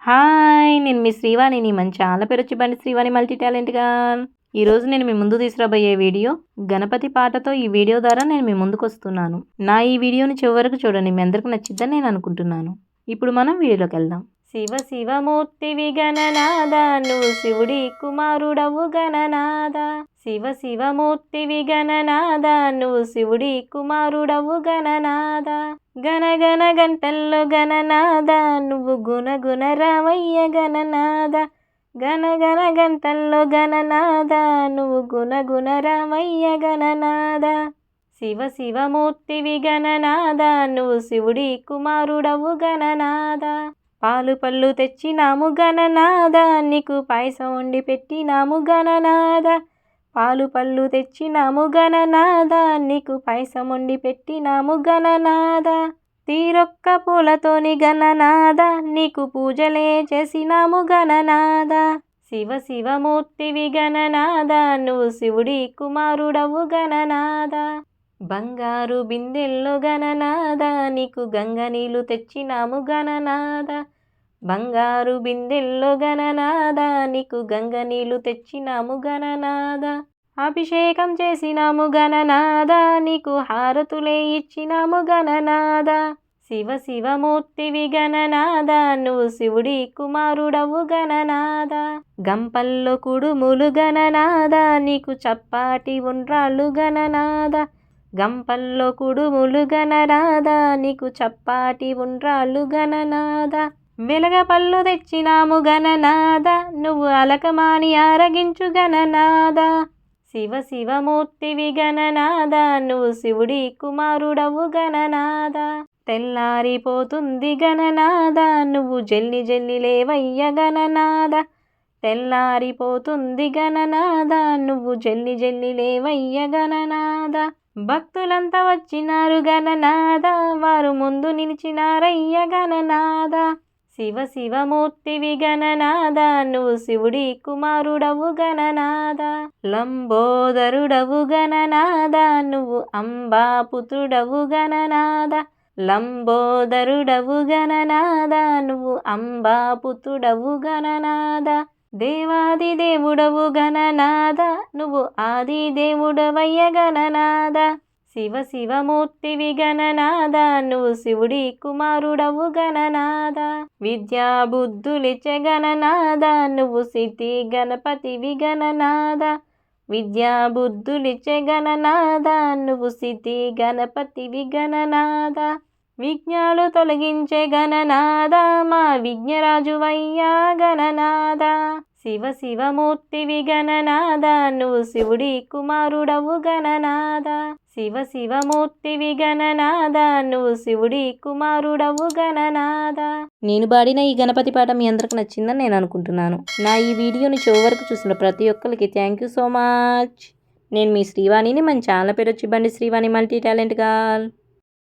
Hi! నేను మీ శ్రీవాణిని. మన channel పేరొచ్చి బండి శ్రీవాణి మల్టీ టాలెంట్ గర్ల్. ఈరోజు నేను మీ ముందు తీసుకురాబోయే వీడియో గణపతి పాటతో. ఈ వీడియో ద్వారా నేను మీ ముందుకొస్తున్నాను. నా ఈ వీడియోని చివరి వరకు చూడండి. మీ అందరికి నచ్చిద్దని నేను అనుకుంటున్నాను. ఇప్పుడు మనం వీడియోలోకి వెళ్దాం. శివ శివమూర్తివి గణనాద, నువ్వు శివుడి కుమారుడవు గణనాద. శివ శివమూర్తివి గణనాద, నువ్వు శివుడి కుమారుడవు గణనాద. గణగణ గంటల్లో గణనాద, నువ్వు గుణగుణ రావయ్య గణనాద. గణగణ గంటల్లో గణనాద, నువ్వు గుణగుణ రావయ్య గణనాద. శివ శివమూర్తివి గణనాద, నువ్వు శివుడి కుమారుడవు గణనాద. పాలు పళ్ళు తెచ్చినాము గణనాద, నీకు పాయసం వండి పెట్టినాము గణనాద. పాలు పళ్ళు తెచ్చినాము గణనాద, నీకు పాయసం వండి పెట్టినాము గణనాద. తీరొక్క పూలతోని గణనాద, నీకు పూజలే చేసినాము గణనాద. శివ శివమూర్తివి గణనాద, నువ్వు శివుడి కుమారుడవు గణనాద. బంగారు బిందెల్లో గణనాద, నీకు గంగ నీళ్ళు తెచ్చినాము గణనాద. బంగారు బిందెల్లో గణనాద, నీకు గంగ నీళ్ళు తెచ్చినాము గణనాద. అభిషేకం చేసినాము గణనాద, నీకు హారతులే ఇచ్చినాము గణనాద. శివ శివమూర్తివి గణనాద, నువ్వు శివుడి కుమారుడవు గణనాద. గంపల్లో కుడుములు గణనాద, నీకు చప్పాటి ఉండ్రాళ్ళు గణనాద. గంపల్లో కుడుములు గణనాద, నీకు చప్పాటి ఉండ్రాళ్ళు గణనాద. వెలగ పళ్ళు తెచ్చినాము గణనాద, నువ్వు అలకమాని ఆరగించు గణనాద. శివ శివమూర్తివి గణనాద, నువ్వు శివుడి కుమారుడవు గణనాద. తెల్లారిపోతుంది గణనాద, నువ్వు జల్లి జల్లి లేవయ్య గణనాద. తెల్లారిపోతుంది గణనాద, నువ్వు జల్లి జల్లి లేవయ్య గణనాద. భక్తులంతా వచ్చినారు గణనాద, వారు ముందు నిలిచినారయ్య గణనాద. శివ శివమూర్తివి గణనాద, నువ్వు శివుడి కుమారుడవు గణనాద. లంబోదరుడవు గణనాద, నువ్వు అంబా పుత్రుడవు గణనాద. లంబోదరుడవు గణనాద, నువ్వు అంబా పుత్రుడవు గణనాద. దేవాది దేవుడవు గణనాద, నువ్వు ఆది దేవుడవయ్య గణనాద. శివ శివమూర్తివి గణనాద, నువ్వు శివుడి కుమారుడవు గణనాద. విద్యా బుద్ధులిచ్చే గణనాద, నువ్వు సిద్ధి గణపతివి గణనాద. విద్యా బుద్ధులిచ్చే గణనాద, నువ్వు సిద్ధి గణపతివి గణనాద. విఘ్నాలు తొలగించే గణనాద, మా విఘ్నరాజువయ్యా గణనాద. శివ శివమూర్తివి గణనాద, నువ్వు శివుడి కుమారుడవు గణనాద. శివ శివమూర్తివి గణనాద, నువ్వు శివుడి కుమారుడవు గణనాద. నేను పాడిన ఈ గణపతి పాట మీ అందరికి నచ్చిందని నేను అనుకుంటున్నాను. నా ఈ వీడియోని చివరి వరకు చూసిన ప్రతి ఒక్కరికి థ్యాంక్ యూ సో మచ్. నేను మీ శ్రీవాణిని. మన ఛానల్ పేరు వచ్చి బండి శ్రీవాణి మల్టీ టాలెంట్ గర్ల్.